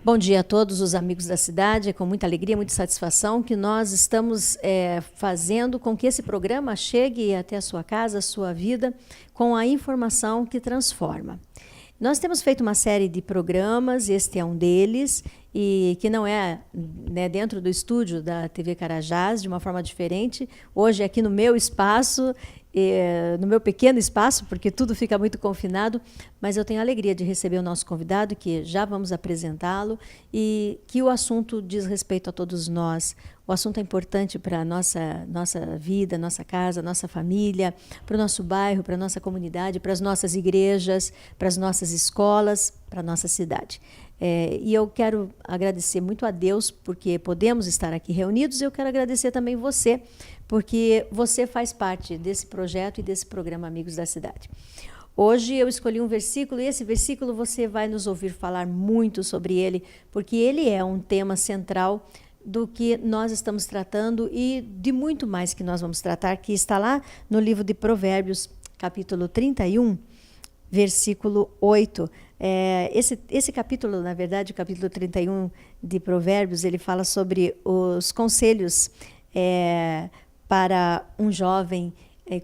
Bom dia a todos os amigos da cidade. É com muita alegria, muita satisfação que nós estamos fazendo com que esse programa chegue até a sua casa, a sua vida, com a informação que transforma. Nós temos feito uma série de programas, este é um deles, e que não é, né, dentro do estúdio da TV Carajás, de uma forma diferente. Hoje aqui no meu espaço, no meu pequeno espaço, porque tudo fica muito confinado, mas eu tenho a alegria de receber o nosso convidado, que já vamos apresentá-lo, e que o assunto diz respeito a todos nós. O assunto é importante para a nossa vida, nossa casa, nossa família, para o nosso bairro, para a nossa comunidade, para as nossas igrejas, para as nossas escolas, para a nossa cidade. E eu quero agradecer muito a Deus porque podemos estar aqui reunidos, e eu quero agradecer também você, porque você faz parte desse projeto e desse programa Amigos da Cidade. Hoje eu escolhi um versículo, e esse versículo você vai nos ouvir falar muito sobre ele, porque ele é um tema central do que nós estamos tratando e de muito mais que nós vamos tratar, que está lá no livro de Provérbios, capítulo 31, versículo 8. Esse capítulo, na verdade, o capítulo 31 de Provérbios, ele fala sobre os conselhos para um jovem,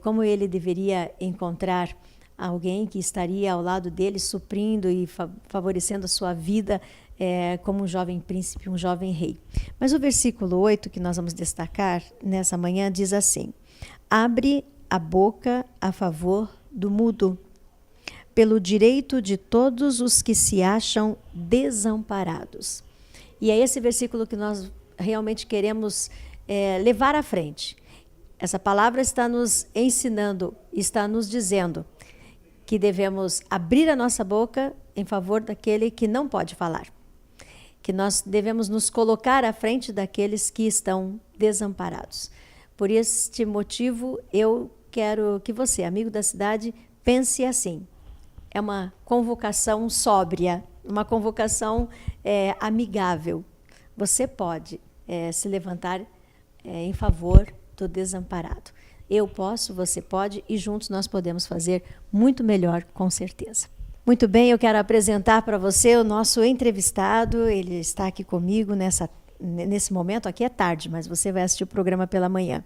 como ele deveria encontrar alguém que estaria ao lado dele, suprindo e favorecendo a sua vida, como um jovem príncipe, um jovem rei. Mas o versículo 8 que nós vamos destacar nessa manhã diz assim: abre a boca a favor do mudo, pelo direito de todos os que se acham desamparados. E é esse versículo que nós realmente queremos levar à frente. Essa palavra está nos ensinando, está nos dizendo que devemos abrir a nossa boca em favor daquele que não pode falar, que nós devemos nos colocar à frente daqueles que estão desamparados. Por este motivo, eu quero que você, amigo da cidade, pense assim. É uma convocação sóbria, uma convocação amigável. Você pode se levantar em favor do desamparado. Eu posso, você pode, e juntos nós podemos fazer muito melhor, com certeza. Muito bem, eu quero apresentar para você o nosso entrevistado. Ele está aqui comigo nesse momento. Aqui é tarde, mas você vai assistir o programa pela manhã.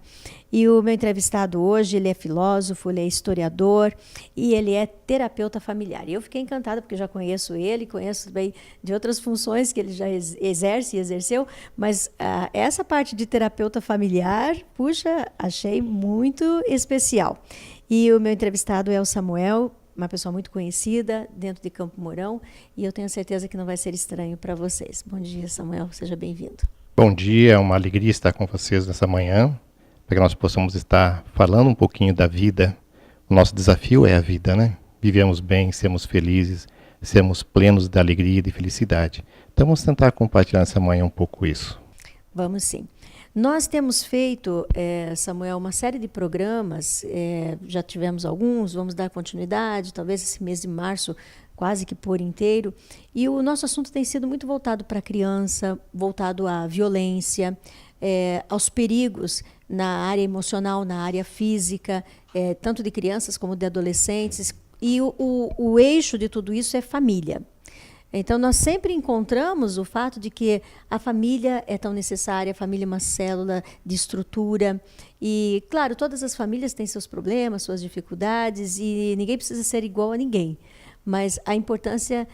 E o meu entrevistado hoje, ele é filósofo, ele é historiador e ele é terapeuta familiar. E eu fiquei encantada porque já conheço ele, conheço bem de outras funções que ele já exerce e exerceu, mas essa parte de terapeuta familiar, puxa, achei muito especial. E o meu entrevistado é o Samuel, uma pessoa muito conhecida dentro de Campo Mourão, e eu tenho certeza que não vai ser estranho para vocês. Bom dia, Samuel, seja bem-vindo. Bom dia, é uma alegria estar com vocês nessa manhã, para que nós possamos estar falando um pouquinho da vida. O nosso desafio é a vida, né? Vivemos bem, sermos felizes, sermos plenos de alegria e de felicidade. Então vamos tentar compartilhar nessa manhã um pouco isso. Vamos sim. Nós temos feito, Samuel, uma série de programas, já tivemos alguns, vamos dar continuidade, talvez esse mês de março quase que por inteiro, e o nosso assunto tem sido muito voltado para a criança, voltado à violência, aos perigos na área emocional, na área física, tanto de crianças como de adolescentes, e o eixo de tudo isso é família. Então, nós sempre encontramos o fato de que a família é tão necessária, a família é uma célula de estrutura. E, claro, todas as famílias têm seus problemas, suas dificuldades, e ninguém precisa ser igual a ninguém. Mas a importância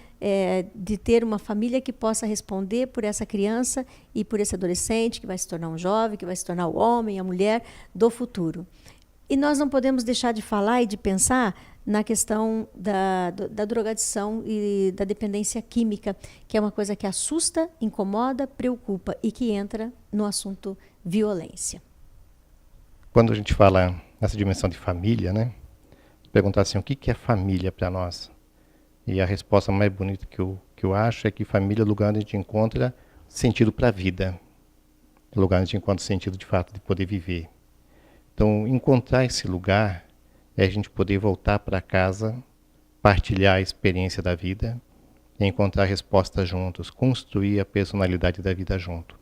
de ter uma família que possa responder por essa criança e por esse adolescente, que vai se tornar um jovem, que vai se tornar o homem, a mulher do futuro. E nós não podemos deixar de falar e de pensar na questão da drogadição e da dependência química, que é uma coisa que assusta, incomoda, preocupa e que entra no assunto violência. Quando a gente fala nessa dimensão de família, né? Perguntar assim, o que é família para nós? E a resposta mais bonita que eu acho é que família é o lugar onde a gente encontra sentido para a vida. É o lugar onde a gente encontra sentido de fato de poder viver. Então, encontrar esse lugar é a gente poder voltar para casa, partilhar a experiência da vida, e encontrar respostas juntos, construir a personalidade da vida junto.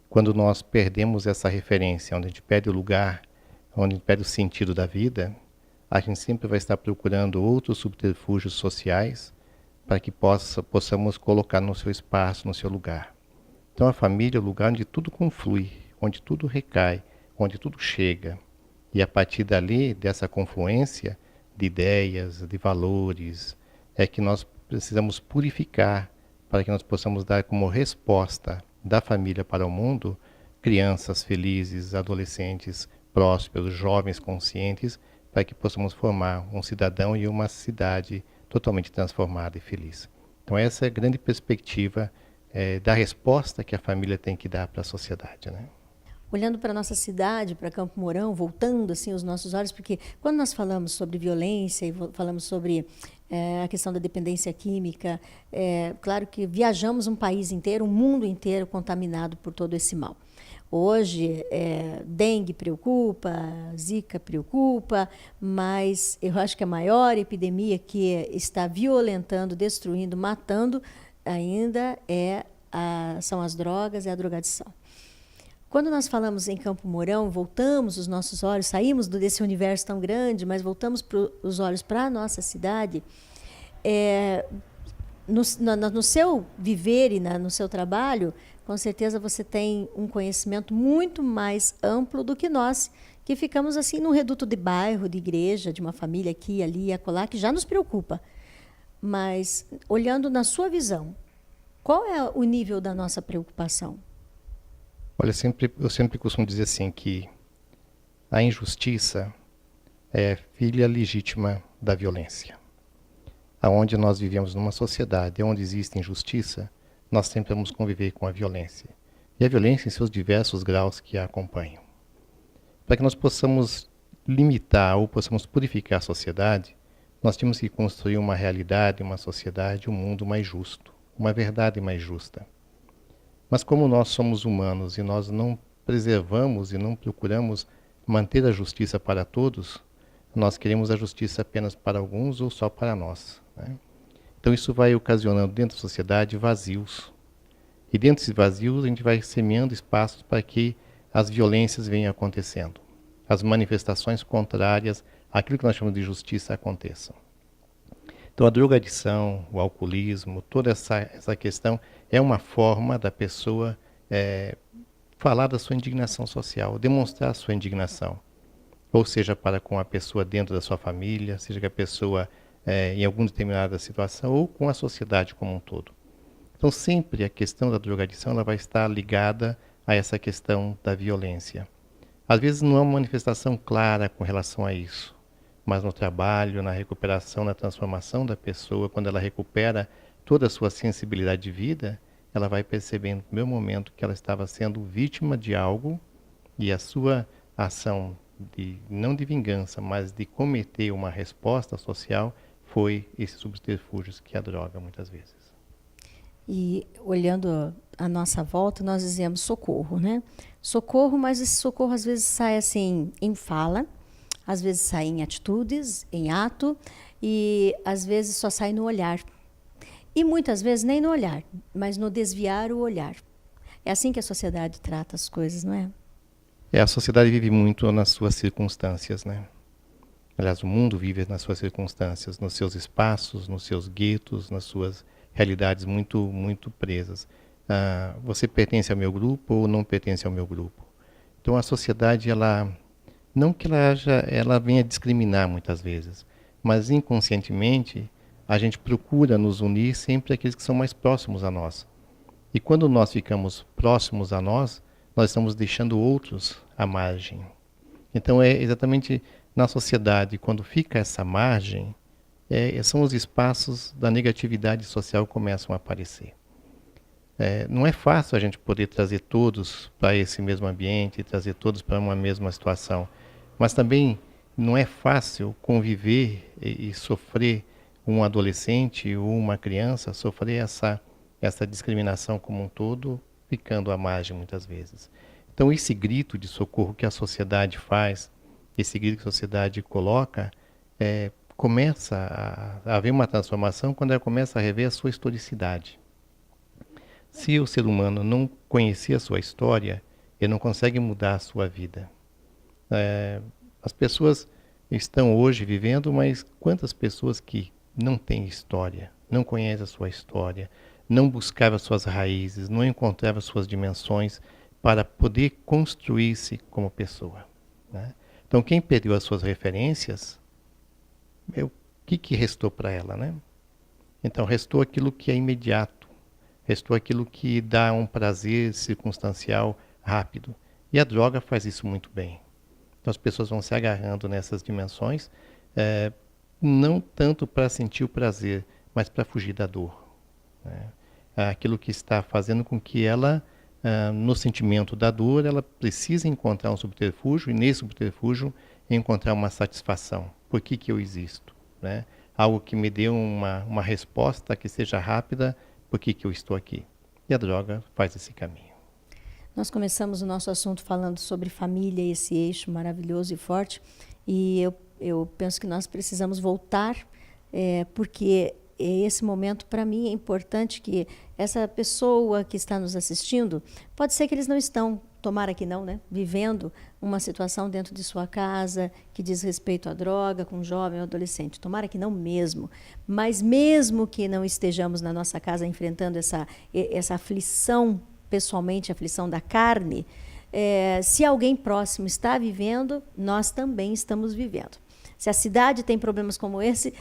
Quando nós perdemos essa referência, onde a gente perde o lugar, onde a gente perde o sentido da vida, a gente sempre vai estar procurando outros subterfúgios sociais para que possamos colocar no seu espaço, no seu lugar. Então a família é o lugar onde tudo conflui, onde tudo recai, onde tudo chega. E a partir dali, dessa confluência de ideias, de valores, é que nós precisamos purificar para que nós possamos dar como resposta da família para o mundo crianças felizes, adolescentes prósperos, jovens conscientes, para que possamos formar um cidadão e uma cidade totalmente transformada e feliz. Então essa é a grande perspectiva da resposta que a família tem que dar para a sociedade, né? Olhando para a nossa cidade, para Campo Mourão, voltando assim os nossos olhos, porque quando nós falamos sobre violência e falamos sobre a questão da dependência química, claro que viajamos um país inteiro, um mundo inteiro contaminado por todo esse mal. Hoje, dengue preocupa, zika preocupa, mas eu acho que a maior epidemia que está violentando, destruindo, matando ainda são as drogas e a drogadição. Quando nós falamos em Campo Mourão, voltamos os nossos olhos, saímos desse universo tão grande, mas voltamos os olhos para a nossa cidade, no seu viver e no seu trabalho, com certeza você tem um conhecimento muito mais amplo do que nós, que ficamos assim num reduto de bairro, de igreja, de uma família aqui, ali, acolá, que já nos preocupa. Mas, olhando na sua visão, qual é o nível da nossa preocupação? Olha, eu sempre costumo dizer assim que a injustiça é filha legítima da violência. Aonde nós vivemos numa sociedade onde existe injustiça, nós sempre vamos conviver com a violência. E a violência em seus diversos graus que a acompanham. Para que nós possamos limitar ou possamos purificar a sociedade, nós temos que construir uma realidade, uma sociedade, um mundo mais justo, uma verdade mais justa. Mas como nós somos humanos e nós não preservamos e não procuramos manter a justiça para todos, nós queremos a justiça apenas para alguns ou só para nós, né? Então isso vai ocasionando dentro da sociedade vazios. E dentro desses vazios a gente vai semeando espaços para que as violências venham acontecendo. As manifestações contrárias àquilo que nós chamamos de justiça aconteçam. Então a drogadição, o alcoolismo, toda essa questão é uma forma da pessoa falar da sua indignação social, demonstrar a sua indignação. Ou seja, para com a pessoa dentro da sua família, seja com a pessoa em alguma determinada situação, ou com a sociedade como um todo. Então sempre a questão da drogadição ela vai estar ligada a essa questão da violência. Às vezes não é uma manifestação clara com relação a isso. Mas no trabalho, na recuperação, na transformação da pessoa, quando ela recupera toda a sua sensibilidade de vida, ela vai percebendo no primeiro momento que ela estava sendo vítima de algo e a sua ação, não de vingança, mas de cometer uma resposta social, foi esses subterfúgios que a droga muitas vezes. E olhando à nossa volta, nós dizemos socorro, né? Socorro, mas esse socorro às vezes sai assim em fala, às vezes sai em atitudes, em ato, e às vezes só sai no olhar. E muitas vezes nem no olhar, mas no desviar o olhar. É assim que a sociedade trata as coisas, não é? A sociedade vive muito nas suas circunstâncias, né? Aliás, o mundo vive nas suas circunstâncias, nos seus espaços, nos seus guetos, nas suas realidades muito, muito presas. Você pertence ao meu grupo ou não pertence ao meu grupo? Então a sociedade, não que ela venha discriminar muitas vezes, mas inconscientemente a gente procura nos unir sempre aqueles que são mais próximos a nós. E quando nós ficamos próximos a nós estamos deixando outros à margem. Então é exatamente na sociedade, quando fica essa margem, são os espaços da negatividade social que começam a aparecer. Não é fácil a gente poder trazer todos para esse mesmo ambiente, trazer todos para uma mesma situação. Mas também não é fácil conviver e sofrer um adolescente ou uma criança, sofrer essa discriminação como um todo, ficando à margem muitas vezes. Então esse grito de socorro que a sociedade faz, esse grito que a sociedade coloca, começa a haver uma transformação quando ela começa a rever a sua historicidade. Se o ser humano não conhecer a sua história, ele não consegue mudar a sua vida. As pessoas estão hoje vivendo, mas quantas pessoas que não têm história, não conhece a sua história, não buscava suas raízes, não encontrava suas dimensões para poder construir-se como pessoa, né? Então, quem perdeu as suas referências, o que restou para ela, né? Então, restou aquilo que é imediato, restou aquilo que dá um prazer circunstancial rápido. E a droga faz isso muito bem. Então, as pessoas vão se agarrando nessas dimensões, não tanto para sentir o prazer, mas para fugir da dor, né? Aquilo que está fazendo com que ela, no sentimento da dor, ela precisa encontrar um subterfúgio, e nesse subterfúgio encontrar uma satisfação. Por que eu existo, né? Algo que me dê uma resposta que seja rápida, por que eu estou aqui. E a droga faz esse caminho. Nós começamos o nosso assunto falando sobre família, esse eixo maravilhoso e forte, e eu penso que nós precisamos voltar, porque esse momento, para mim, é importante que essa pessoa que está nos assistindo, pode ser que eles não estão, tomara que não, né, vivendo uma situação dentro de sua casa que diz respeito à droga, com um jovem ou adolescente. Tomara que não mesmo. Mas mesmo que não estejamos na nossa casa enfrentando essa aflição, pessoalmente, a aflição da carne, se alguém próximo está vivendo, nós também estamos vivendo. Se a cidade tem problemas como esse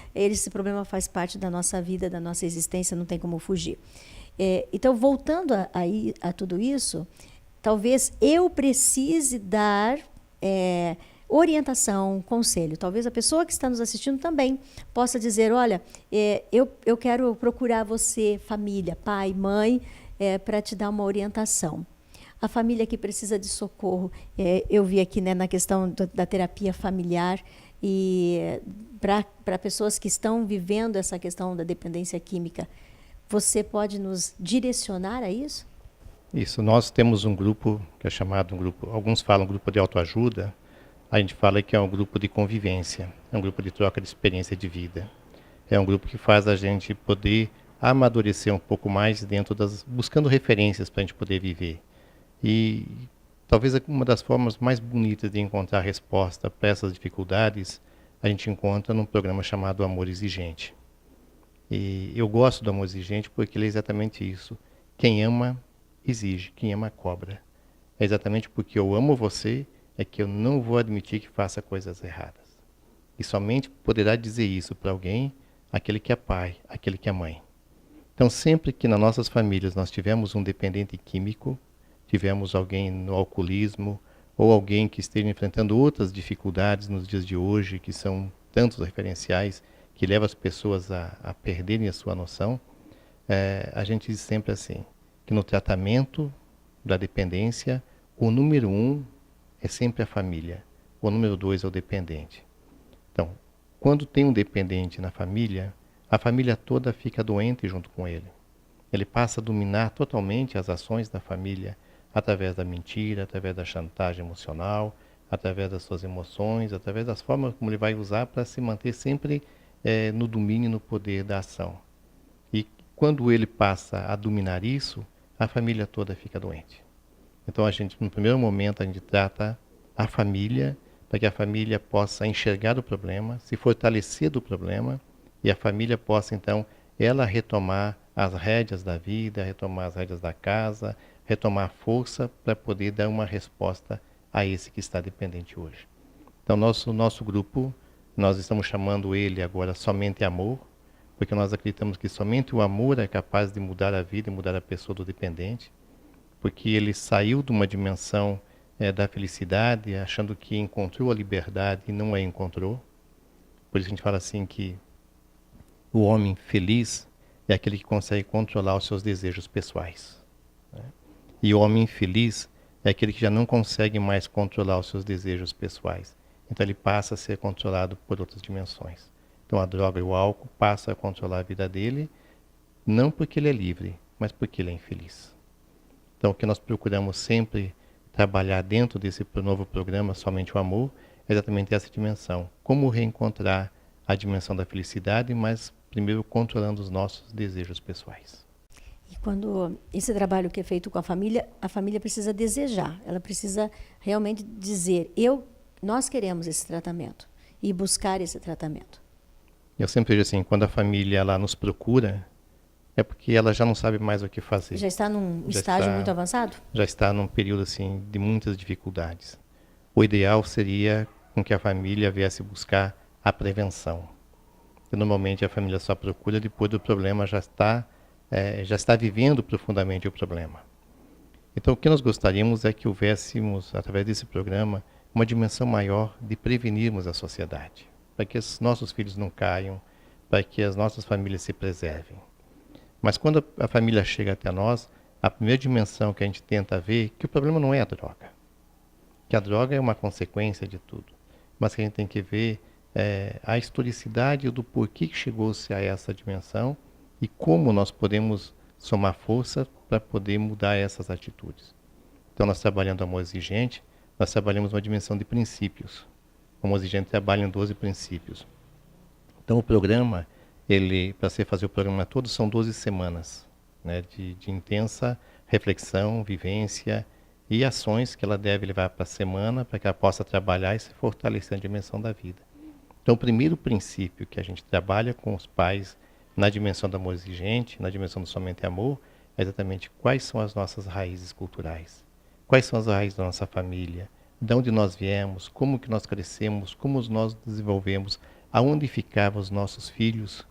problema faz parte da nossa vida, da nossa existência, não tem como fugir. Então, voltando a tudo isso, talvez eu precise dar orientação, conselho. Talvez a pessoa que está nos assistindo também possa dizer, olha, eu quero procurar você, família, pai, mãe, para te dar uma orientação. A família que precisa de socorro, eu vi aqui, né, na questão da terapia familiar, e para pessoas que estão vivendo essa questão da dependência química, você pode nos direcionar a isso? Isso, nós temos um grupo que é chamado alguns falam grupo de autoajuda, a gente fala que é um grupo de convivência, é um grupo de troca de experiência de vida. É um grupo que faz a gente poder amadurecer um pouco mais buscando referências para a gente poder viver. E talvez uma das formas mais bonitas de encontrar resposta para essas dificuldades, a gente encontra num programa chamado Amor Exigente. E eu gosto do Amor Exigente porque ele é exatamente isso. Quem ama, exige. Quem ama, cobra. É exatamente porque eu amo você, é que eu não vou admitir que faça coisas erradas. E somente poderá dizer isso para alguém, aquele que é pai, aquele que é mãe. Então, sempre que nas nossas famílias nós tivemos um dependente químico, tivemos alguém no alcoolismo, ou alguém que esteja enfrentando outras dificuldades nos dias de hoje, que são tantos referenciais, que levam as pessoas a perderem a sua noção, a gente diz sempre assim, que no tratamento da dependência, o número 1 é sempre a família, o número 2 é o dependente. Então, quando tem um dependente na família, a família toda fica doente junto com ele. Ele passa a dominar totalmente as ações da família, através da mentira, através da chantagem emocional, através das suas emoções, através das formas como ele vai usar para se manter sempre no domínio e no poder da ação. E quando ele passa a dominar isso, a família toda fica doente. Então, no primeiro momento, a gente trata a família, para que a família possa enxergar o problema, se fortalecer do problema, e a família possa, então, ela retomar as rédeas da vida, retomar as rédeas da casa, retomar força para poder dar uma resposta a esse que está dependente hoje. Então, nosso grupo, nós estamos chamando ele agora Somente Amor, porque nós acreditamos que somente o amor é capaz de mudar a vida e mudar a pessoa do dependente, porque ele saiu de uma dimensão da felicidade, achando que encontrou a liberdade e não a encontrou. Por isso a gente fala assim que o homem feliz é aquele que consegue controlar os seus desejos pessoais, né? E o homem infeliz é aquele que já não consegue mais controlar os seus desejos pessoais. Então ele passa a ser controlado por outras dimensões. Então a droga e o álcool passam a controlar a vida dele, não porque ele é livre, mas porque ele é infeliz. Então o que nós procuramos sempre trabalhar dentro desse novo programa, Somente o Amor, é exatamente essa dimensão. Como reencontrar a dimensão da felicidade, mas primeiro controlando os nossos desejos pessoais. E quando esse trabalho que é feito com a família precisa desejar, ela precisa realmente dizer, nós queremos esse tratamento e buscar esse tratamento. Eu sempre vejo assim, quando a família ela nos procura, é porque ela já não sabe mais o que fazer. Já está num Já estágio está, muito avançado? já está num período assim de muitas dificuldades. O ideal seria com que a família viesse buscar a prevenção. E normalmente a família só procura depois do problema já está vivendo profundamente o problema. Então o que nós gostaríamos é que houvéssemos, através desse programa, uma dimensão maior de prevenirmos a sociedade, para que os nossos filhos não caiam, para que as nossas famílias se preservem. Mas quando a família chega até nós, a primeira dimensão que a gente tenta ver é que o problema não é a droga. Que a droga é uma consequência de tudo. Mas que a gente tem que ver a historicidade do porquê que chegou-se a essa dimensão e como nós podemos somar força para poder mudar essas atitudes. Então nós trabalhando amor exigente, nós trabalhamos uma dimensão de princípios. O amor exigente trabalha em 12 princípios. Então o programa, para você fazer o programa todo, são 12 semanas, né, de intensa reflexão, vivência e ações que ela deve levar para a semana para que ela possa trabalhar e se fortalecer na dimensão da vida. Então o primeiro princípio que a gente trabalha com os pais na dimensão do amor exigente, na dimensão do somente amor, é exatamente quais são as nossas raízes culturais, quais são as raízes da nossa família, de onde nós viemos, como que nós crescemos, como nós desenvolvemos, aonde ficavam os nossos filhos,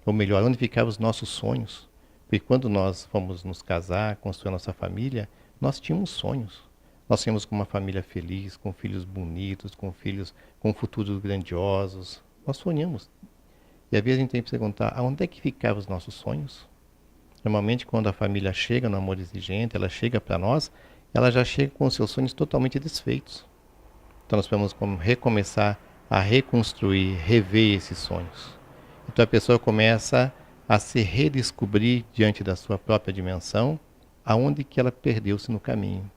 ou melhor, onde ficavam os nossos sonhos. Porque quando nós fomos nos casar, construir a nossa família, nós tínhamos sonhos. Nós tínhamos uma família feliz, com filhos bonitos, com filhos com futuros grandiosos. Nós sonhamos. E às vezes a gente tem que perguntar, aonde é que ficavam os nossos sonhos? Normalmente quando a família chega no amor exigente, ela chega para nós, ela já chega com os seus sonhos totalmente desfeitos. Então nós vamos recomeçar a reconstruir, rever esses sonhos. Então a pessoa começa a se redescobrir diante da sua própria dimensão, aonde que ela perdeu-se no caminho.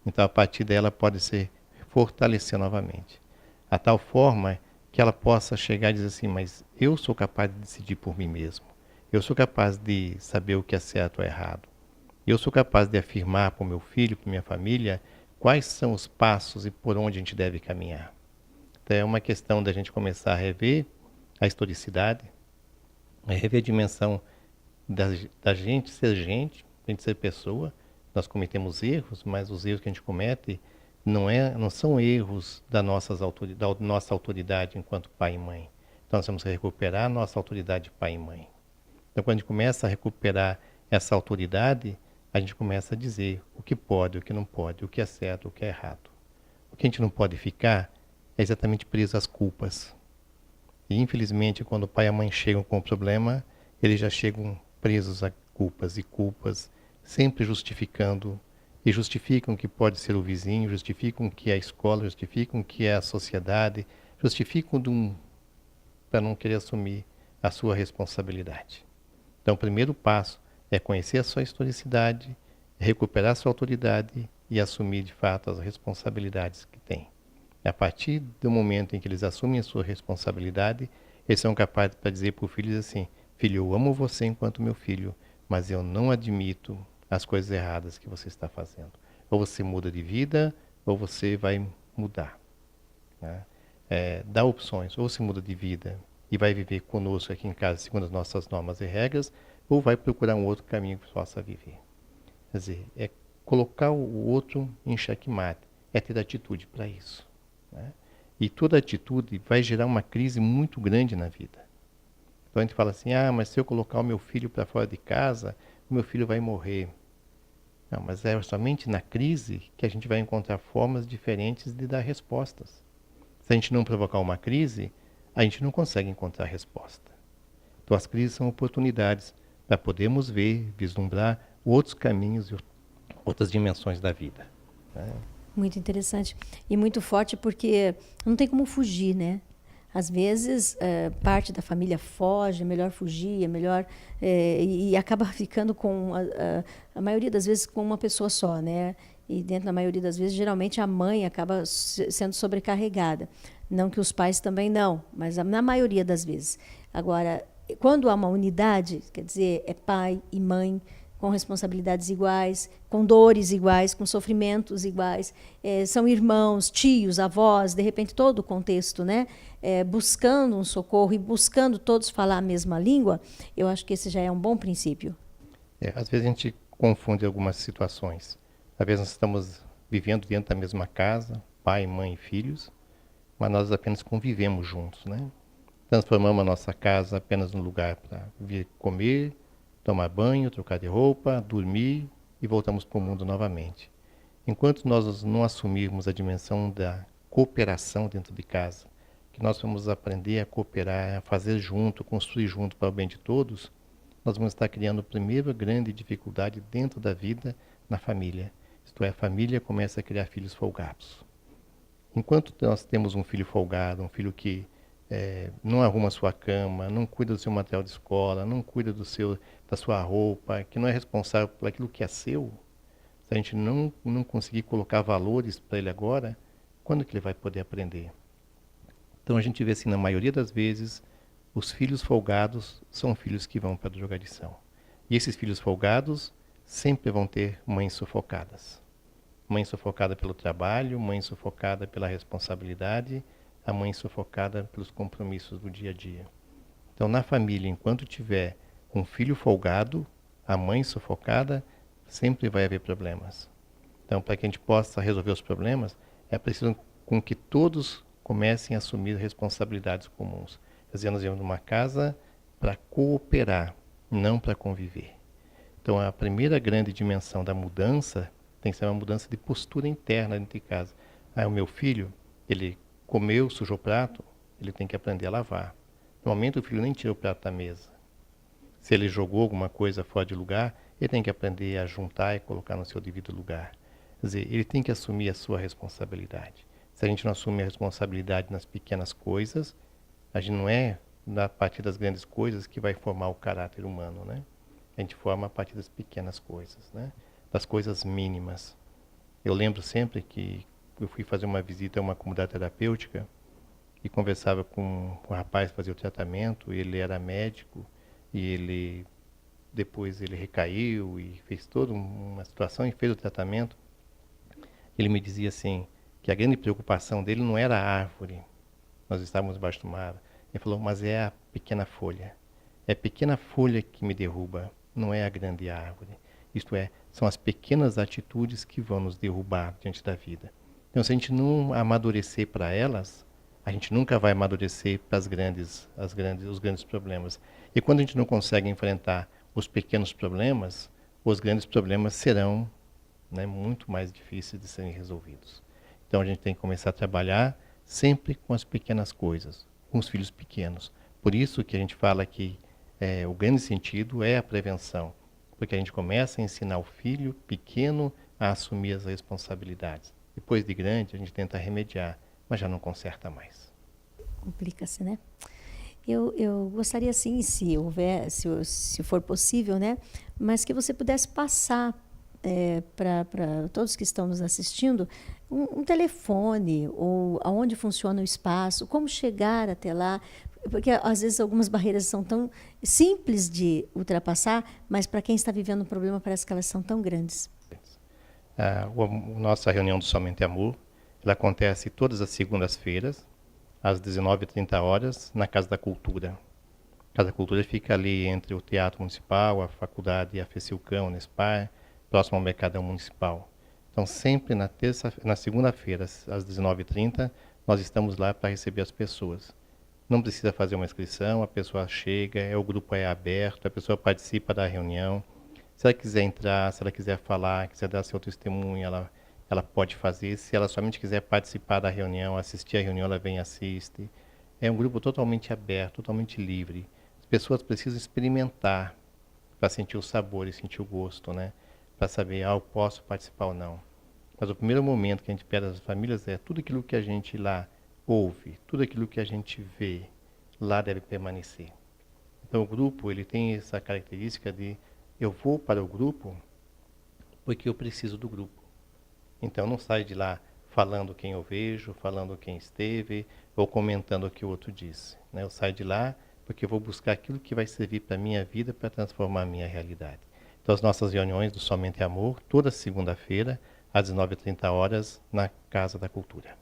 Então a partir dela pode se fortalecer novamente. A tal forma que ela possa chegar e dizer assim, mas eu sou capaz de decidir por mim mesmo. Eu sou capaz de saber o que é certo ou errado. Eu sou capaz de afirmar para o meu filho, para minha família, quais são os passos e por onde a gente deve caminhar. Então é uma questão da gente começar a rever a historicidade, a rever a dimensão da gente ser pessoa. Nós cometemos erros, mas os erros que a gente comete não são erros da nossa autoridade enquanto pai e mãe. Então nós temos que recuperar a nossa autoridade de pai e mãe. Então quando a gente começa a recuperar essa autoridade, a gente começa a dizer o que pode, o que não pode, o que é certo, o que é errado. O que a gente não pode ficar é exatamente preso às culpas. E infelizmente quando o pai e a mãe chegam com o problema, eles já chegam presos a culpas, sempre justificando, e justificam que pode ser o vizinho, justificam que é a escola, justificam que é a sociedade, justificam para não querer assumir a sua responsabilidade. Então o primeiro passo é conhecer a sua historicidade, recuperar a sua autoridade e assumir de fato as responsabilidades que tem. A partir do momento em que eles assumem a sua responsabilidade, eles são capazes para dizer para o filho assim, filho, eu amo você enquanto meu filho, mas eu não admito as coisas erradas que você está fazendo. Ou você muda de vida, ou você vai mudar. Né? Dá opções, ou você muda de vida e vai viver conosco aqui em casa segundo as nossas normas e regras, ou vai procurar um outro caminho que possa viver. Quer dizer, é colocar o outro em xeque-mate, é ter atitude para isso. Né? E toda atitude vai gerar uma crise muito grande na vida. Então a gente fala assim, mas se eu colocar o meu filho para fora de casa, o meu filho vai morrer. Não, mas é somente na crise que a gente vai encontrar formas diferentes de dar respostas. Se a gente não provocar uma crise, a gente não consegue encontrar resposta. Então as crises são oportunidades para podermos ver, vislumbrar outros caminhos e outras dimensões da vida. Né? Muito interessante. E muito forte porque não tem como fugir, né? Às vezes, parte da família foge, é melhor fugir, é melhor... e acaba ficando com, a maioria das vezes, com uma pessoa só, né? E dentro da maioria das vezes, geralmente, a mãe acaba sendo sobrecarregada. Não que os pais também não, mas na maioria das vezes. Agora, quando há uma unidade, quer dizer, é pai e mãe com responsabilidades iguais, com dores iguais, com sofrimentos iguais, são irmãos, tios, avós, de repente todo o contexto, né? Buscando um socorro e buscando todos falar a mesma língua, eu acho que esse já é um bom princípio. Às vezes a gente confunde algumas situações. Às vezes nós estamos vivendo dentro da mesma casa, pai, mãe e filhos, mas nós apenas convivemos juntos, né? Transformamos a nossa casa apenas num lugar para vir comer, tomar banho, trocar de roupa, dormir e voltamos para o mundo novamente. Enquanto nós não assumirmos a dimensão da cooperação dentro de casa, que nós vamos aprender a cooperar, a fazer junto, construir junto para o bem de todos, nós vamos estar criando a primeira grande dificuldade dentro da vida na família. Isto é, a família começa a criar filhos folgados. Enquanto nós temos um filho folgado, um filho que não arruma a sua cama, não cuida do seu material de escola, não cuida da sua roupa, que não é responsável por aquilo que é seu, se a gente não conseguir colocar valores para ele agora, quando que ele vai poder aprender? Então a gente vê assim, na maioria das vezes, os filhos folgados são filhos que vão para a drogadição. E esses filhos folgados sempre vão ter mães sufocadas. Mãe sufocada pelo trabalho, mãe sufocada pela responsabilidade, a mãe sufocada pelos compromissos do dia a dia. Então, na família, enquanto tiver um filho folgado, a mãe sufocada, sempre vai haver problemas. Então, para que a gente possa resolver os problemas, é preciso com que todos comecem a assumir responsabilidades comuns. Quer dizer, nós vivemos numa casa para cooperar, não para conviver. Então, a primeira grande dimensão da mudança tem que ser uma mudança de postura interna dentro de casa. O meu filho, ele comeu, sujou o prato, ele tem que aprender a lavar. No momento, o filho nem tira o prato da mesa. Se ele jogou alguma coisa fora de lugar, ele tem que aprender a juntar e colocar no seu devido lugar. Quer dizer, ele tem que assumir a sua responsabilidade. Se a gente não assume a responsabilidade nas pequenas coisas, a gente não é a partir das grandes coisas que vai formar o caráter humano, né? A gente forma a partir das pequenas coisas, né? Das coisas mínimas. Eu lembro sempre que eu fui fazer uma visita a uma comunidade terapêutica e conversava com um rapaz que fazia o tratamento, ele era médico e depois ele recaiu e fez toda uma situação e fez o tratamento. Ele me dizia assim, que a grande preocupação dele não era a árvore, nós estávamos embaixo do mar. Ele falou, mas é a pequena folha. É a pequena folha que me derruba, não é a grande árvore. Isto é, são as pequenas atitudes que vão nos derrubar diante da vida. Então, se a gente não amadurecer para elas, a gente nunca vai amadurecer para os grandes problemas. E quando a gente não consegue enfrentar os pequenos problemas, os grandes problemas serão, né, muito mais difíceis de serem resolvidos. Então, a gente tem que começar a trabalhar sempre com as pequenas coisas, com os filhos pequenos. Por isso que a gente fala que o grande sentido é a prevenção, porque a gente começa a ensinar o filho pequeno a assumir as responsabilidades. Depois de grande, a gente tenta remediar, mas já não conserta mais. Complica-se, né? Eu gostaria, sim, se for possível, né? Mas que você pudesse passar para todos que estão nos assistindo um telefone, ou aonde funciona o espaço, como chegar até lá, porque às vezes algumas barreiras são tão simples de ultrapassar, mas para quem está vivendo um problema parece que elas são tão grandes. A nossa reunião do Somente Amor, ela acontece todas as segundas-feiras, às 19h30, na Casa da Cultura. A Casa da Cultura fica ali entre o Teatro Municipal, a Faculdade e a FECILCAM, Unespar, próximo ao Mercadão Municipal. Então, sempre na segunda-feira, às 19h30, nós estamos lá para receber as pessoas. Não precisa fazer uma inscrição, a pessoa chega, o grupo é aberto, a pessoa participa da reunião. Se ela quiser entrar, se ela quiser falar, quiser dar seu testemunho, ela pode fazer. Se ela somente quiser participar da reunião, assistir a reunião, ela vem e assiste. É um grupo totalmente aberto, totalmente livre. As pessoas precisam experimentar para sentir o sabor e sentir o gosto, né? Para saber, eu posso participar ou não. Mas o primeiro momento que a gente pede às famílias é tudo aquilo que a gente lá ouve, tudo aquilo que a gente vê, lá deve permanecer. Então o grupo, ele tem essa característica de eu vou para o grupo porque eu preciso do grupo. Então não saio de lá falando quem eu vejo, falando quem esteve, ou comentando o que o outro disse, né? Eu saio de lá porque eu vou buscar aquilo que vai servir para a minha vida, para transformar a minha realidade. das nossas reuniões do Somente Amor, toda segunda-feira, às 19h30, na Casa da Cultura.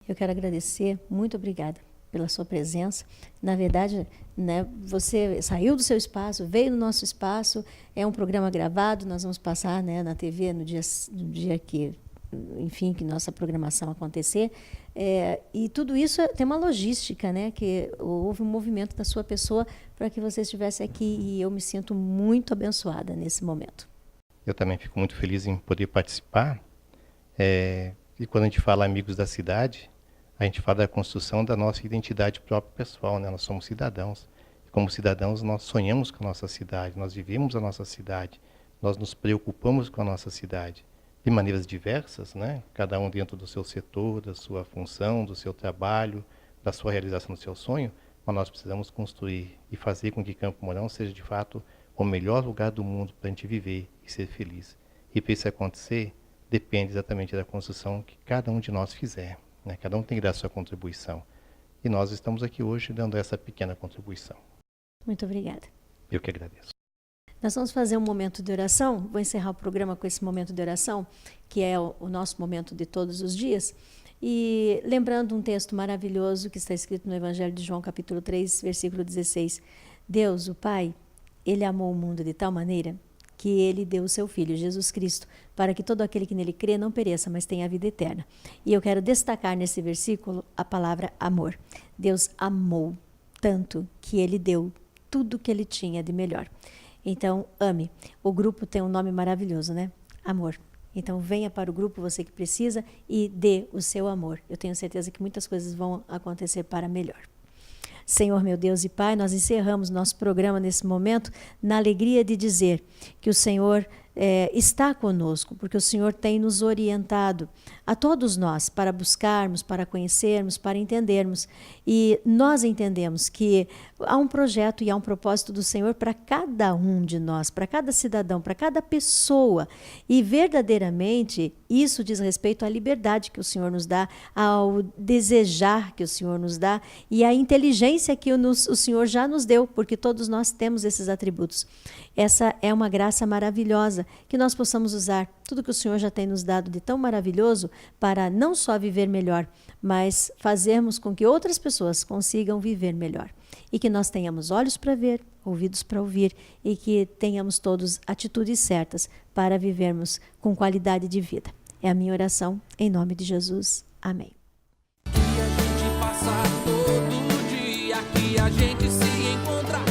Eu quero agradecer, muito obrigada pela sua presença. Na verdade, né, você saiu do seu espaço, veio no nosso espaço, é um programa gravado, nós vamos passar, né, na TV no dia que, enfim, que nossa programação acontecer. E tudo isso tem uma logística, né, que houve um movimento da sua pessoa para que você estivesse aqui, e eu me sinto muito abençoada nesse momento. Eu também fico muito feliz em poder participar. E quando a gente fala amigos da cidade, a gente fala da construção da nossa identidade própria pessoal, né? Nós somos cidadãos. E como cidadãos, nós sonhamos com a nossa cidade, nós vivemos a nossa cidade, nós nos preocupamos com a nossa cidade de maneiras diversas, né? Cada um dentro do seu setor, da sua função, do seu trabalho, da sua realização do seu sonho, mas nós precisamos construir e fazer com que Campo Mourão seja, de fato, o melhor lugar do mundo para a gente viver e ser feliz. E para isso acontecer, depende exatamente da construção que cada um de nós fizer. Né? Cada um tem que dar a sua contribuição. E nós estamos aqui hoje dando essa pequena contribuição. Muito obrigada. Eu que agradeço. Nós vamos fazer um momento de oração. Vou encerrar o programa com esse momento de oração, que é o nosso momento de todos os dias. E lembrando um texto maravilhoso que está escrito no Evangelho de João, capítulo 3, versículo 16. Deus, o Pai, Ele amou o mundo de tal maneira que Ele deu o seu Filho, Jesus Cristo, para que todo aquele que nele crê não pereça, mas tenha a vida eterna. E eu quero destacar nesse versículo a palavra amor. Deus amou tanto que Ele deu tudo que Ele tinha de melhor. Então, ame. O grupo tem um nome maravilhoso, né? Amor. Então, venha para o grupo, você que precisa, e dê o seu amor. Eu tenho certeza que muitas coisas vão acontecer para melhor. Senhor, meu Deus e Pai, nós encerramos nosso programa nesse momento na alegria de dizer que o Senhor está conosco, porque o Senhor tem nos orientado a todos nós para buscarmos, para conhecermos, para entendermos. E nós entendemos que há um projeto e há um propósito do Senhor para cada um de nós, para cada cidadão, para cada pessoa. E verdadeiramente isso diz respeito à liberdade que o Senhor nos dá, ao desejar que o Senhor nos dá e à inteligência que o Senhor já nos deu, porque todos nós temos esses atributos. Essa é uma graça maravilhosa, que nós possamos usar tudo que o Senhor já tem nos dado de tão maravilhoso para não só viver melhor, mas fazermos com que outras pessoas consigam viver melhor. E que nós tenhamos olhos para ver, ouvidos para ouvir, e que tenhamos todos atitudes certas para vivermos com qualidade de vida. É a minha oração, em nome de Jesus. Amém. Que a gente passa todo dia, que a gente se encontra.